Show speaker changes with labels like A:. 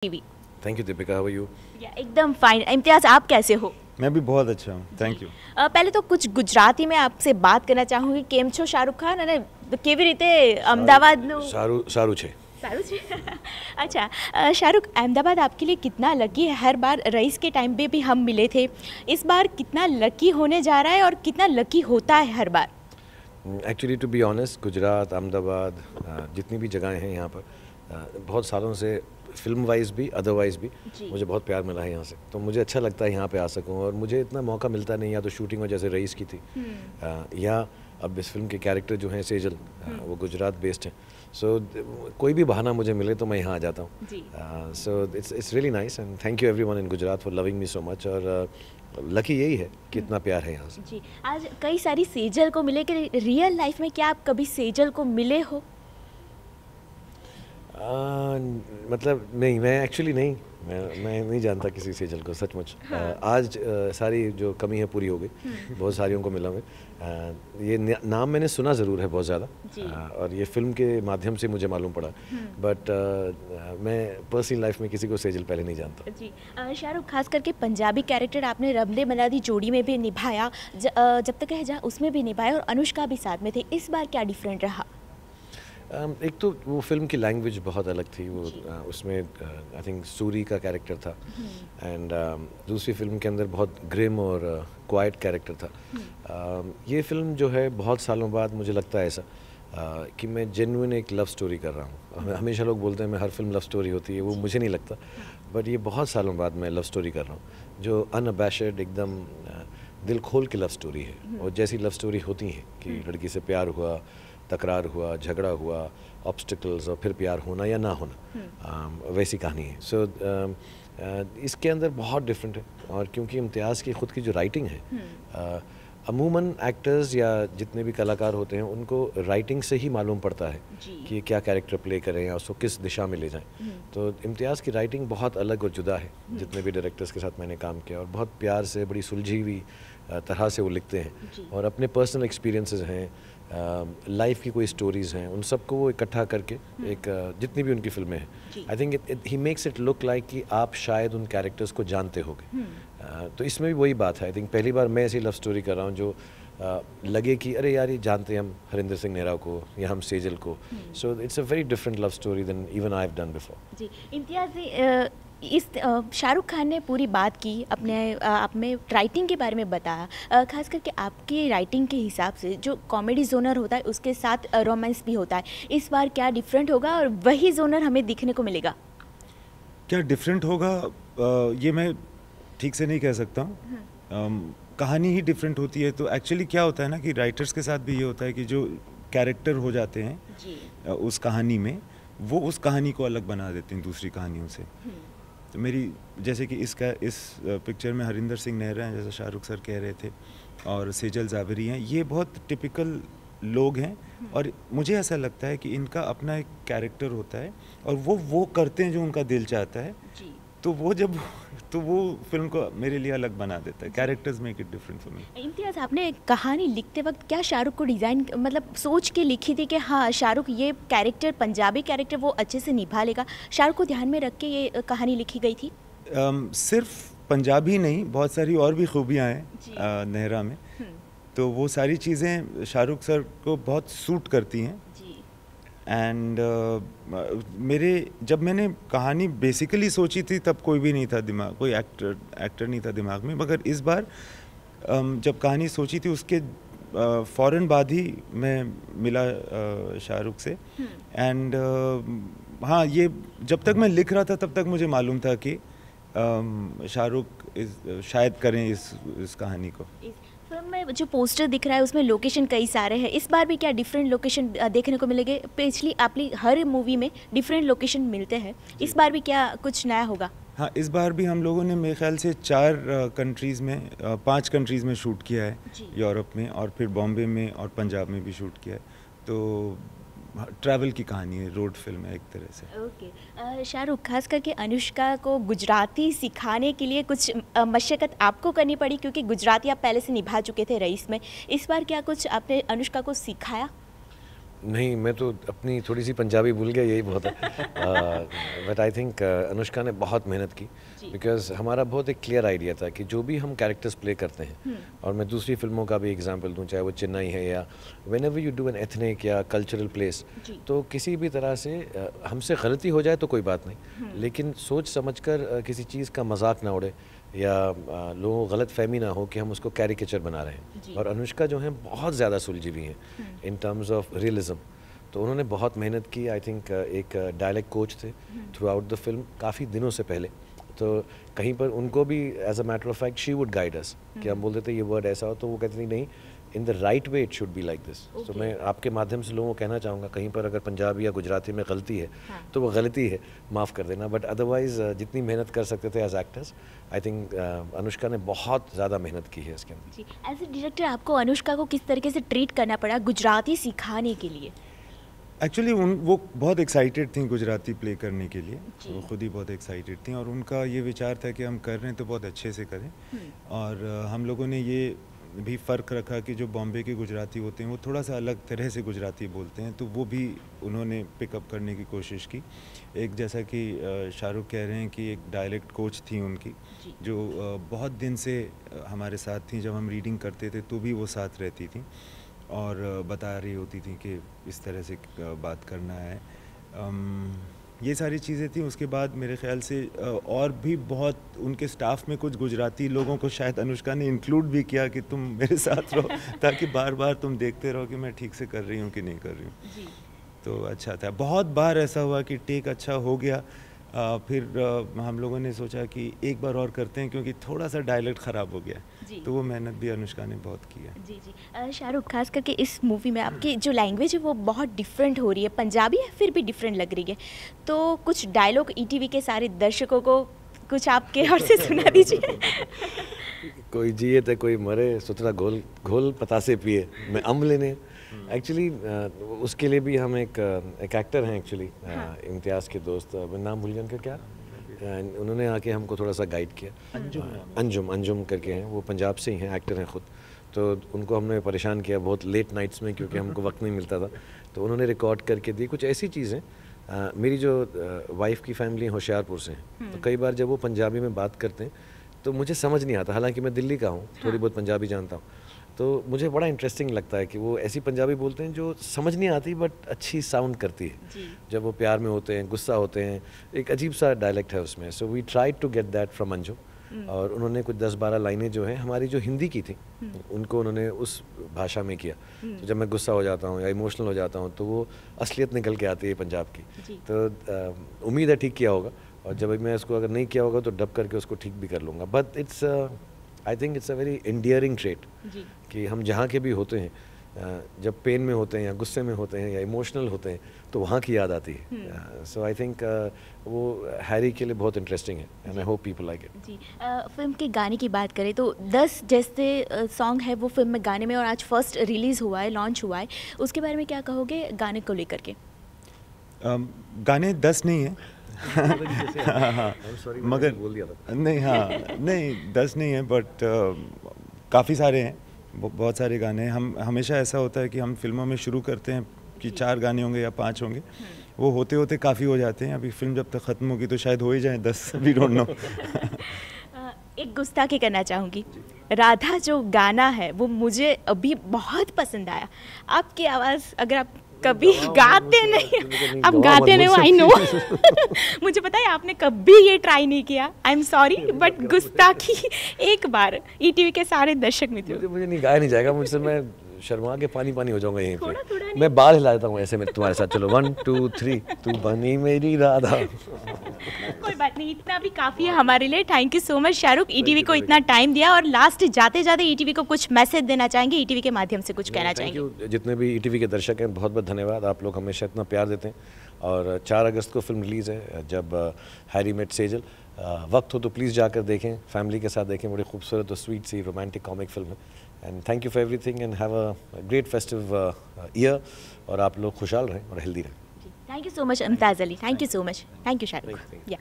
A: TV.
B: Thank you Deepika, how are you?
A: एकदम fine. Imtiaz, आप कैसे हो?
C: मैं भी बहुत अच्छा हूँ, थैंक यू।
A: पहले तो कुछ गुजराती में आपसे बात करना चाहूँगी। કેમ છો શાહરુખ ખાન? અને કેવી રીતે અમદાવાદનું
B: सारू छे।
A: सारू છે। अच्छा, शाहरुख, अहमदाबाद आपके लिए कितना लकी है? हर बार रईस के टाइम पे भी हम मिले थे, इस बार कितना लकी होने जा रहा है और कितना लकी होता है हर बार?
B: Actually to be honest, Gujarat, Ahmedabad, जितनी भी जगहें हैं यहाँ पर, बहुत सालों से फिल्म वाइज भी अदरवाइज भी मुझे बहुत प्यार मिला है यहाँ से। तो मुझे अच्छा लगता है यहाँ पे आ सकूँ, और मुझे इतना मौका मिलता नहीं। या तो शूटिंग हो जैसे रईस की थी, या अब इस फिल्म के कैरेक्टर जो हैं सेजल, वो गुजरात बेस्ड हैं। सो कोई भी बहाना मुझे मिले तो मैं यहाँ आ जाता हूँ। So it's really nice and thank you everyone in Gujarat for loving me so much. और लकी यही है कि इतना प्यार है यहाँ से।
A: जी, आज कई सारी सेजल को मिले कि रियल लाइफ में क्या आप कभी सेजल को मिले हो?
B: मतलब नहीं, मैं एक्चुअली नहीं, मैं नहीं जानता किसी सेजल को सचमुच। आज सारी जो कमी है पूरी हो गई। बहुत सारियों को मिला मैं। ये नाम मैंने सुना ज़रूर है बहुत ज़्यादा, और ये फिल्म के माध्यम से मुझे मालूम पड़ा। बट मैं पर्सनल लाइफ में किसी को सेजल पहले नहीं जानता।
A: जी, शाहरुख, खास करके पंजाबी कैरेक्टर आपने रब ने बना दी जोड़ी में भी निभाया, जब तक है जा उसमें भी निभाया, और अनुष्का भी साथ में थे। इस बार क्या डिफरेंट रहा?
B: एक तो वो फिल्म की लैंग्वेज बहुत अलग थी। वो उसमें आई थिंक सूरी का कैरेक्टर था, एंड दूसरी फिल्म के अंदर बहुत ग्रिम और क्वाइट कैरेक्टर था। ये फिल्म जो है बहुत सालों बाद मुझे लगता है ऐसा कि मैं जेन्युइन एक लव स्टोरी कर रहा हूँ। हमेशा लोग बोलते हैं मैं हर फिल्म लव स्टोरी होती है, वो मुझे नहीं लगता। बट ये बहुत सालों बाद मैं लव स्टोरी कर रहा हूँ, जो अनअबैशड एकदम दिल खोल के लव स्टोरी है। और जैसी लव स्टोरी होती हैं कि लड़की से प्यार हुआ, तकरार हुआ, झगड़ा हुआ, ऑब्स्टिकल्स, और फिर प्यार होना या ना होना, वैसी कहानी है। सो इसके अंदर बहुत डिफरेंट है। और क्योंकि इम्तियाज़ की ख़ुद की जो राइटिंग है, अमूमन एक्टर्स या जितने भी कलाकार होते हैं उनको राइटिंग से ही मालूम पड़ता है कि क्या कैरेक्टर प्ले करें या उसको किस दिशा में ले जाएं। तो इम्तियाज़ की राइटिंग बहुत अलग और जुदा है जितने भी डायरेक्टर्स के साथ मैंने काम किया, और बहुत प्यार से, बड़ी सुलझी हुई तरह से वो लिखते हैं। और अपने पर्सनल एक्सपीरियंसेस हैं, लाइफ की कोई स्टोरीज़ हैं, उन सबको वो इकट्ठा करके एक जितनी भी उनकी फिल्में हैं, I think he makes it look like कि आप शायद उन कैरेक्टर्स को जानते होगे। तो इसमें भी वही बात है। आई थिंक पहली बार मैं ऐसी लव स्टोरी कर रहा हूँ जो लगे कि अरे यार ये जानते हैं हम हरिंदर सिंह नेहरा को या हम सेजल को। So it's a very different love story than even I have done before.
A: जी, इम्तियाज़, इस शाहरुख खान ने पूरी बात की, अपने आप में राइटिंग के बारे में बताया। खास करके आपकी राइटिंग के हिसाब से जो कॉमेडी जोनर होता है उसके साथ रोमांस भी होता है, इस बार क्या डिफरेंट होगा और वही जोनर हमें दिखने को मिलेगा?
C: क्या डिफरेंट होगा ये मैं ठीक से नहीं कह सकता हूँ। कहानी ही डिफरेंट होती है। तो एक्चुअली क्या होता है ना कि राइटर्स के साथ भी ये होता है कि जो कैरेक्टर हो जाते हैं उस कहानी में, वो उस कहानी को अलग बना देते हैं दूसरी कहानियों से। तो मेरी जैसे कि इस पिक्चर में हरिंदर सिंह नेहरा हैं, जैसा शाहरुख सर कह रहे थे, और सेजल जावेरी हैं। ये बहुत टिपिकल लोग हैं, और मुझे ऐसा लगता है कि इनका अपना एक कैरेक्टर होता है, और वो करते हैं जो उनका दिल चाहता है। तो वो फिल्म को मेरे लिए अलग बना देता है। Characters make it different for me.
A: Imtiaz, आपने कहानी लिखते वक्त क्या शाहरुख को डिज़ाइन मतलब सोच के लिखी थी कि हाँ शाहरुख ये कैरेक्टर, पंजाबी कैरेक्टर वो अच्छे से निभा लेगा? शाहरुख को ध्यान में रख के ये कहानी लिखी गई थी?
C: सिर्फ पंजाबी नहीं, बहुत सारी और भी खूबियाँ हैं नेहरा में। तो वो सारी चीज़ें शाहरुख सर को बहुत सूट करती हैं। एंड जब मैंने कहानी बेसिकली सोची थी तब कोई भी नहीं था दिमाग, कोई एक्टर नहीं था दिमाग में। मगर इस बार जब कहानी सोची थी उसके फ़ौरन बाद ही मैं मिला शाहरुख से। एंड हाँ, ये जब तक मैं लिख रहा था तब तक मुझे मालूम था कि शाहरुख शायद करें इस कहानी को।
A: फिल्म में जो पोस्टर दिख रहा है उसमें लोकेशन कई सारे हैं, इस बार भी क्या डिफरेंट लोकेशन देखने को मिलेंगे? पिछली आपकी हर मूवी में डिफरेंट लोकेशन मिलते हैं, इस बार भी क्या कुछ नया होगा?
C: हाँ, इस बार भी हम लोगों ने मेरे ख्याल से 5 कंट्रीज़ में शूट किया है, यूरोप में, और फिर बॉम्बे में और पंजाब में भी शूट किया है। तो ट्रैवल की कहानी है, रोड फिल्म है एक तरह से।
A: ओके, शाहरुख, खास करके अनुष्का को गुजराती सिखाने के लिए कुछ मशक्क़त आपको करनी पड़ी, क्योंकि गुजराती आप पहले से निभा चुके थे रईस में। इस बार क्या कुछ आपने अनुष्का को सिखाया?
B: नहीं, मैं तो अपनी थोड़ी सी पंजाबी भूल गया, यही बहुत है। बट आई थिंक अनुष्का ने बहुत मेहनत की, बिकॉज हमारा बहुत एक क्लियर आइडिया था कि जो भी हम कैरेक्टर्स प्ले करते हैं, और मैं दूसरी फिल्मों का भी एग्जांपल दूं, चाहे वो चेन्नई है या when ever you do an ethnic या कल्चरल प्लेस, तो किसी भी तरह से हमसे गलती हो जाए तो कोई बात नहीं, लेकिन सोच समझकर किसी चीज़ का मजाक ना उड़े या लोगों को गलत फहमी ना हो कि हम उसको कैरिकेचर बना रहे हैं। और अनुष्का जो है बहुत ज़्यादा सुलझी हुई हैं इन टर्म्स ऑफ रियलिज्म, तो उन्होंने बहुत मेहनत की। आई थिंक एक डायलेक्ट कोच थे थ्रू आउट द फिल्म काफ़ी दिनों से पहले, तो कहीं पर उनको भी as a matter of fact she would guide us कि हम बोलते थे ये वर्ड ऐसा हो, तो वो कहते थे नहीं, in the right way it should be like this. तो मैं आपके माध्यम से लोगों को कहना चाहूँगा, कहीं पर अगर पंजाबी या गुजराती में गलती है तो वो गलती है, माफ़ कर देना, बट अदरवाइज़ जितनी मेहनत कर सकते थे as actors, I think Anushka ने बहुत ज़्यादा मेहनत की है इसके अंदर।
A: जी, एज ए डायरेक्टर आपको अनुष्का को किस तरीके से ट्रीट करना पड़ा गुजराती सिखाने के लिए?
C: एक्चुअली वो बहुत एक्साइटेड थी गुजराती प्ले करने के लिए, वो खुद ही बहुत एक्साइटेड थी, और उनका ये विचार था कि हम कर रहे हैं तो बहुत अच्छे से करें। और हम लोगों ने ये भी फ़र्क रखा कि जो बॉम्बे के गुजराती होते हैं वो थोड़ा सा अलग तरह से गुजराती बोलते हैं, तो वो भी उन्होंने पिकअप करने की कोशिश की। एक जैसा कि शाहरुख कह रहे हैं कि एक डायलेक्ट कोच थी उनकी, जो बहुत दिन से हमारे साथ थी, जब हम रीडिंग करते थे तो भी वो साथ रहती थी और बता रही होती थी कि इस तरह से बात करना है। ये सारी चीज़ें थी। उसके बाद मेरे ख्याल से और भी बहुत उनके स्टाफ में कुछ गुजराती लोगों को शायद अनुष्का ने इंक्लूड भी किया कि तुम मेरे साथ रहो, ताकि बार बार तुम देखते रहो कि मैं ठीक से कर रही हूँ कि नहीं कर रही हूँ। तो अच्छा था। बहुत बार ऐसा हुआ कि टेक अच्छा हो गया, फिर हम लोगों ने सोचा कि एक बार और करते हैं, क्योंकि थोड़ा सा डायलेक्ट ख़राब हो गया, तो वो मेहनत भी अनुष्का ने बहुत की है।
A: जी शाहरुख, खास करके इस मूवी में आपकी जो लैंग्वेज है वो बहुत डिफरेंट हो रही है, पंजाबी है फिर भी डिफरेंट लग रही है, तो कुछ डायलॉग ईटीवी के सारे दर्शकों को कुछ आपके और से सुना दीजिए।
B: कोई जिए तो कोई मरे, सुतरा घोल घोल पतासे पिए, मैं अम्ब लेने। एक्चुअली उसके लिए भी हम एक एक्टर हैं एक्चुअली, इम्तियाज़ के दोस्त, मैं नाम भूल गया उनका क्या, उन्होंने आके हमको थोड़ा सा गाइड किया। अंजुम करके हैं, वो पंजाब से ही हैं, एक्टर हैं खुद, तो उनको हमने परेशान किया बहुत लेट नाइट्स में, क्योंकि हमको वक्त नहीं मिलता था, तो उन्होंने रिकॉर्ड करके दी कुछ ऐसी चीज़ें। मेरी जो वाइफ की फैमिली होशियारपुर से हैं, तो कई बार जब वो पंजाबी में बात करते हैं तो मुझे समझ नहीं आता, हालांकि मैं दिल्ली का हूँ, थोड़ी बहुत पंजाबी जानता हूँ, तो मुझे बड़ा इंटरेस्टिंग लगता है कि वो ऐसी पंजाबी बोलते हैं जो समझ नहीं आती बट अच्छी साउंड करती है। जब वो प्यार में होते हैं, गुस्सा होते हैं, एक अजीब सा डायलेक्ट है उसमें। So we try to get that from Anjum, और उन्होंने कुछ 10-12 लाइनें जो हैं हमारी जो हिंदी की थी उनको उन्होंने उस भाषा में किया। तो जब मैं गुस्सा हो जाता हूँ या इमोशनल हो जाता हूँ तो वो असलियत निकल के आती है पंजाब की। तो उम्मीद है ठीक किया होगा, और जब मैं इसको अगर नहीं किया होगा तो डब करके उसको ठीक भी कर लूँगा। But it's I think it's a very endearing trait कि हम जहाँ के भी होते हैं, जब पेन में होते हैं या गुस्से में होते हैं या इमोशनल होते हैं तो वहाँ की याद आती है। सो आई थिंक वो हैरी के लिए बहुत इंटरेस्टिंग है, and I hope people like it.
A: जी, फिल्म के गाने की बात करें तो 10 जैसे सॉन्ग है वो फिल्म में गाने में, और आज फर्स्ट रिलीज़ हुआ है, लॉन्च हुआ है, उसके बारे में क्या कहोगे गाने को लेकर के?
C: गाने 10 नहीं है। हाँ, मगर नहीं, हाँ नहीं 10 नहीं है, बट काफ़ी सारे हैं, बहुत सारे गाने हैं। हम हमेशा ऐसा होता है कि हम फिल्मों में शुरू करते हैं कि 4 गाने होंगे या 5 होंगे, वो होते होते काफ़ी हो जाते हैं। अभी फिल्म जब तक ख़त्म होगी तो शायद हो ही जाए 10, वी डोंट नो।
A: एक गुस्ताखी करना चाहूँगी, राधा जो गाना है वो मुझे अभी बहुत पसंद आया। आपकी आवाज़ अगर आप कभी गाते नहीं, आप गाते नहीं, आई नो। मुझे पता है आपने कभी ये ट्राई नहीं किया, आई एम सॉरी, बट गुस्ताखी एक बार ईटीवी के सारे दर्शक मित्रों,
B: मुझे नहीं गाया नहीं जाएगा मुझसे, मैं शर्मा के पानी पानी हो जाऊंगा यहीं पे। मैं बाल हिला देता हूँ ऐसे में तुम्हारे साथ। चलो 1 2 3, तू बनी मेरी राधा।
A: कोई बात नहीं, इतना भी काफ़ी है हमारे लिए। Thank you so much Shahrukh, ETV को इतना टाइम दिया। और लास्ट जाते जाते ईटीवी को कुछ मैसेज देना चाहेंगे, ईटीवी के माध्यम से कुछ कहना चाहेंगे?
B: जितने भी ईटीवी के दर्शक हैं, बहुत बहुत धन्यवाद, आप लोग हमेशा इतना प्यार देते हैं। और 4 अगस्त को फिल्म रिलीज़ है, जब हैरी मेट सेजल। वक्त हो तो प्लीज़ जाकर देखें, फैमिली के साथ देखें, बड़ी खूबसूरत और स्वीट सी रोमांटिक कॉमिक फिल्म है। And thank you for everything, and have a great festive year, और आप लोग खुशहाल रहें और हेल्दी रहें।
A: Thank you so much Mumtaz Ali, thank you so much, thank you Shahrukh. या